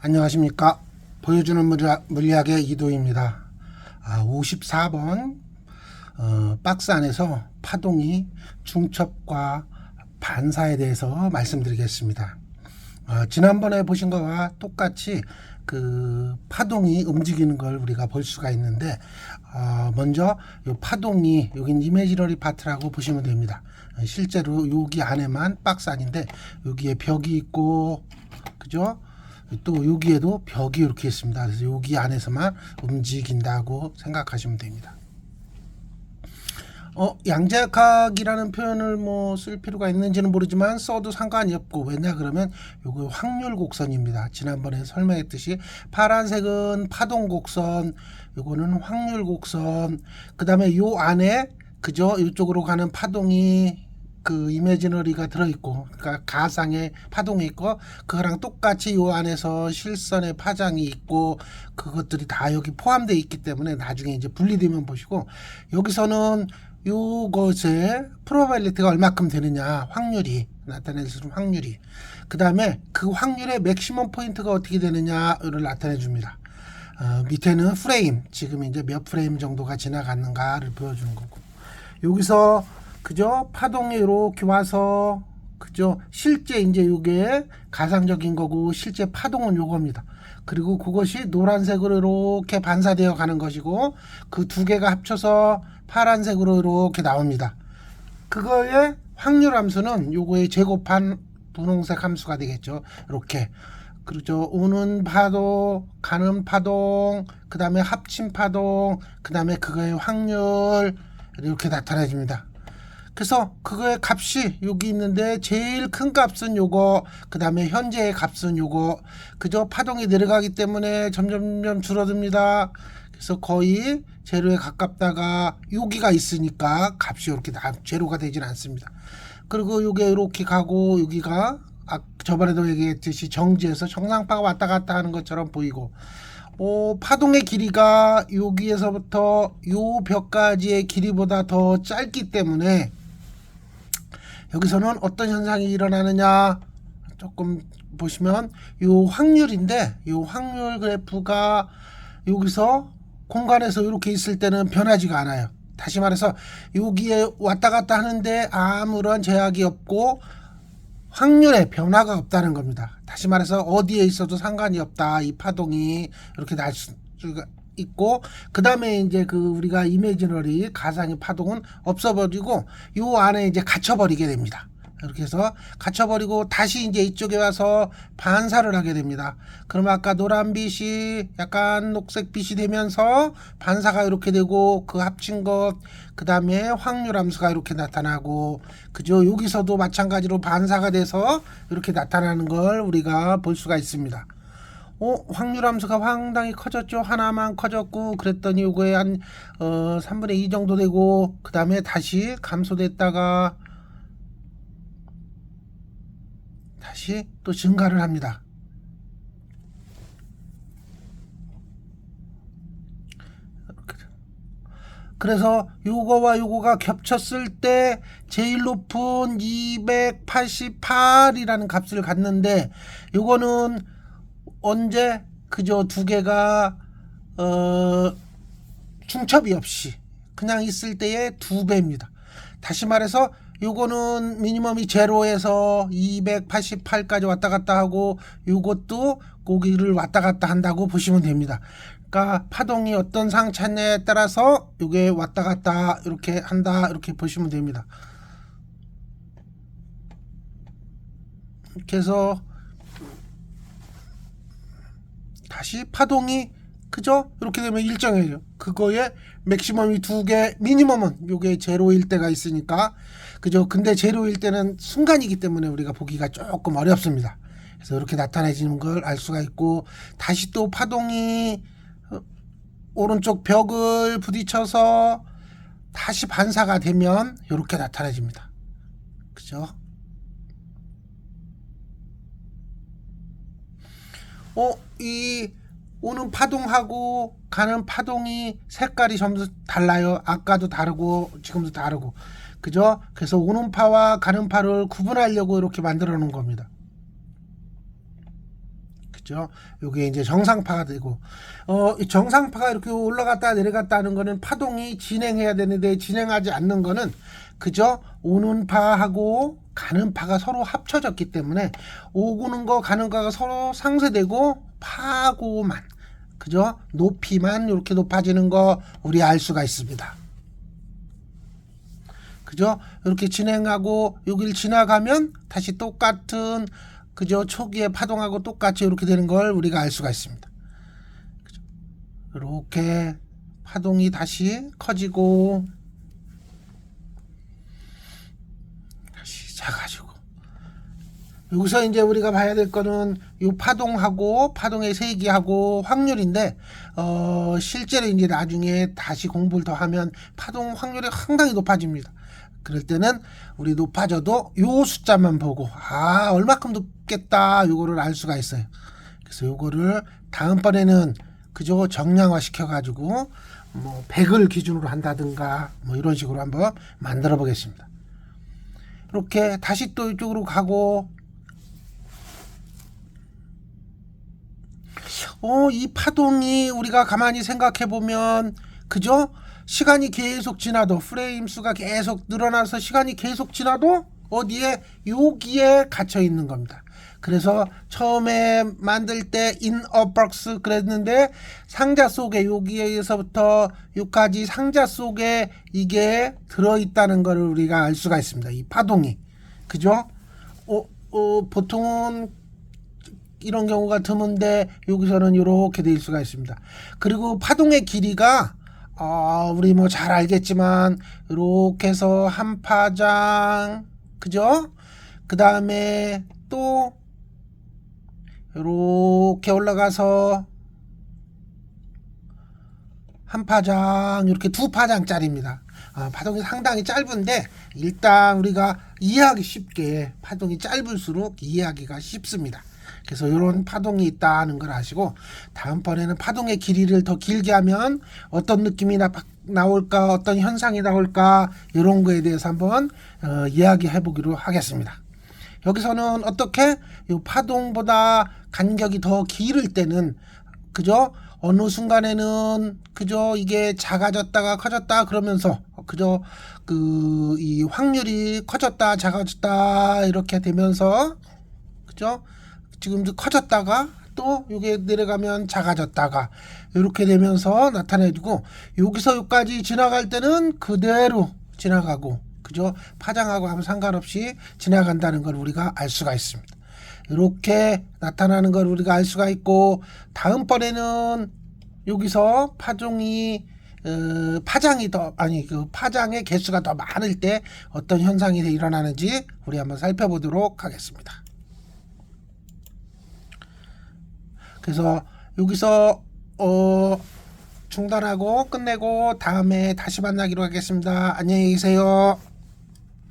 안녕하십니까. 보여주는 물리학의 이도입니다. 54번 박스 안에서 파동이 중첩과 반사에 대해서 말씀드리겠습니다. 지난번에 보신 거와 똑같이 그 파동이 움직이는 걸 우리가 볼 수가 있는데, 먼저 이 파동이 여긴 이미지너리 파트라고 보시면 됩니다. 실제로 여기 안에만 박스 안인데 여기에 벽이 있고, 그죠? 또 여기에도 벽이 이렇게 있습니다. 그래서 여기 안에서만 움직인다고 생각하시면 됩니다. 양자역학이라는 표현을 쓸 필요가 있는지는 모르지만 써도 상관이 없고, 왜냐 그러면 요거 확률 곡선입니다. 지난번에 설명했듯이 파란색은 파동 곡선, 요거는 확률 곡선, 그 다음에 요 안에 그죠, 이쪽으로 가는 파동이 그 이미지너리가 들어있고, 그러니까 가상의 파동이 있고, 그거랑 똑같이 요 안에서 실선의 파장이 있고, 그것들이 다 여기 포함되어 있기 때문에 나중에 이제 분리되면 보시고, 여기서는 요것의 프로바빌리티가 얼마큼 되느냐, 확률이 나타낼 수 있는 확률이, 그 다음에 그 확률의 맥시멈 포인트가 어떻게 되느냐를 나타내 줍니다. 밑에는 프레임, 지금 이제 몇 프레임 정도가 지나갔는가를 보여주는 거고, 여기서 그죠, 파동이 이렇게 와서 그죠, 실제 이제 요게 가상적인 거고, 실제 파동은 요겁니다. 그리고 그것이 노란색으로 이렇게 반사되어 가는 것이고, 그 두 개가 합쳐서 파란색으로 이렇게 나옵니다. 그거의 확률 함수는 요거의 제곱한 분홍색 함수가 되겠죠. 이렇게. 그렇죠. 오는 파동, 가는 파동, 그 다음에 합친 파동, 그 다음에 그거의 확률, 이렇게 나타내집니다. 그래서 그거의 값이 여기 있는데, 제일 큰 값은 요거, 그 다음에 현재의 값은 요거, 그죠? 파동이 내려가기 때문에 점점 줄어듭니다. 그래서 거의 제로에 가깝다가 여기가 있으니까 값이 이렇게 제로가 되진 않습니다. 그리고 요게 이렇게 가고, 여기가 저번에도 얘기했듯이 정지해서 정상파가 왔다 갔다 하는 것처럼 보이고, 파동의 길이가 여기에서부터 요 벽까지의 길이보다 더 짧기 때문에 여기서는 어떤 현상이 일어나느냐, 조금 보시면 요 확률인데, 요 확률 그래프가 여기서 공간에서 이렇게 있을 때는 변하지가 않아요. 다시 말해서 여기에 왔다 갔다 하는데 아무런 제약이 없고 확률에 변화가 없다는 겁니다. 다시 말해서 어디에 있어도 상관이 없다. 이 파동이 이렇게 날 수가 있고, 그 다음에 이제 그 우리가 이미지너리 가상의 파동은 없어버리고 요 안에 이제 갇혀버리게 됩니다. 이렇게 해서 갇혀버리고 다시 이제 이쪽에 와서 반사를 하게 됩니다. 그러면 아까 노란빛이 약간 녹색빛이 되면서 반사가 이렇게 되고, 그 합친 것, 그 다음에 확률 함수가 이렇게 나타나고, 그죠? 여기서도 마찬가지로 반사가 돼서 이렇게 나타나는 걸 우리가 볼 수가 있습니다. 확률 함수가 상당히 커졌죠. 하나만 커졌고, 그랬더니 요거에 한 3분의 2 정도 되고, 그 다음에 다시 감소됐다가 다시 또 증가를 합니다. 그래서 요거와 요거가 겹쳤을 때 제일 높은 288이라는 값을 갖는데, 요거는 언제 그저 두 개가 중첩이 없이 그냥 있을 때의 2배입니다. 다시 말해서 요거는 미니멈이 제로에서 288까지 왔다 갔다 하고, 요것도 거기를 왔다 갔다 한다고 보시면 됩니다. 그러니까 파동이 어떤 상차냐에 따라서 요게 왔다 갔다 이렇게 한다, 이렇게 보시면 됩니다. 이렇게 해서 다시 파동이 그죠? 이렇게 되면 일정해요. 그거에 맥시멈이 2개, 미니멈은 요게 제로일 때가 있으니까, 그죠? 근데 제로일 때는 순간이기 때문에 우리가 보기가 조금 어렵습니다. 그래서 이렇게 나타내지는 걸 알 수가 있고, 다시 또 파동이 오른쪽 벽을 부딪혀서 다시 반사가 되면 이렇게 나타내집니다. 그죠? 이 오는 파동하고 가는 파동이 색깔이 전부 달라요. 아까도 다르고 지금도 다르고, 그죠? 그래서 오는 파와 가는 파를 구분하려고 이렇게 만들어 놓은 겁니다. 그죠? 요게 이제 정상파가 되고, 이 정상파가 이렇게 올라갔다 내려갔다 하는 거는 파동이 진행해야 되는데 진행하지 않는 거는 그죠? 오는 파하고 가는 파가 서로 합쳐졌기 때문에 오고는 거 가는 거가 서로 상쇄되고 파고만 그죠? 높이만 이렇게 높아지는 거 우리 알 수가 있습니다. 그죠? 이렇게 진행하고 여기를 지나가면 다시 똑같은 그죠? 초기의 파동하고 똑같이 이렇게 되는 걸 우리가 알 수가 있습니다. 그죠? 이렇게 파동이 다시 커지고 다시 작아지고, 여기서 이제 우리가 봐야 될 거는 이 파동하고 파동의 세기하고 확률인데, 실제로 이제 나중에 다시 공부를 더 하면 파동 확률이 상당히 높아집니다. 그럴 때는 우리 높아져도 요 숫자만 보고 얼마큼 높겠다 요거를 알 수가 있어요. 그래서 요거를 다음번에는 그저 정량화 시켜 가지고 뭐 100을 기준으로 한다든가 뭐 이런 식으로 한번 만들어 보겠습니다. 이렇게 다시 또 이쪽으로 가고, 이 파동이 우리가 가만히 생각해 보면 그죠? 시간이 계속 지나도 프레임 수가 계속 늘어나서 시간이 계속 지나도 어디에 여기에 갇혀 있는 겁니다. 그래서 처음에 만들 때 in a box 그랬는데 상자 속에 여기에서부터 여기까지 상자 속에 이게 들어있다는 것을 우리가 알 수가 있습니다. 이 파동이 그죠? 보통은 이런 경우가 드문데 여기서는 이렇게 될 수가 있습니다. 그리고 파동의 길이가 우리 뭐 잘 알겠지만 이렇게 해서 한 파장 그죠? 그 다음에 또 이렇게 올라가서 한 파장, 이렇게 두 파장짜리입니다. 파동이 상당히 짧은데 일단 우리가 이해하기 쉽게 파동이 짧을수록 이해하기가 쉽습니다. 그래서 이런 파동이 있다는 걸 아시고 다음번에는 파동의 길이를 더 길게 하면 어떤 느낌이 나올까, 어떤 현상이 나올까, 이런 거에 대해서 한번 이야기해 보기로 하겠습니다. 여기서는 어떻게 이 파동보다 간격이 더 길을 때는 그죠? 어느 순간에는 그죠? 이게 작아졌다가 커졌다 그러면서 그죠? 이 확률이 커졌다 작아졌다 이렇게 되면서 그죠? 지금도 커졌다가 또 이게 내려가면 작아졌다가 이렇게 되면서 나타내주고, 여기서 여기까지 지나갈 때는 그대로 지나가고 그죠? 파장하고 아무 상관없이 지나간다는 걸 우리가 알 수가 있습니다. 이렇게 나타나는 걸 우리가 알 수가 있고, 다음번에는 여기서 파장이 파장의 개수가 더 많을 때 어떤 현상이 일어나는지 우리 한번 살펴보도록 하겠습니다. 그래서 여기서 중단하고 끝내고 다음에 다시 만나기로 하겠습니다. 안녕히 계세요.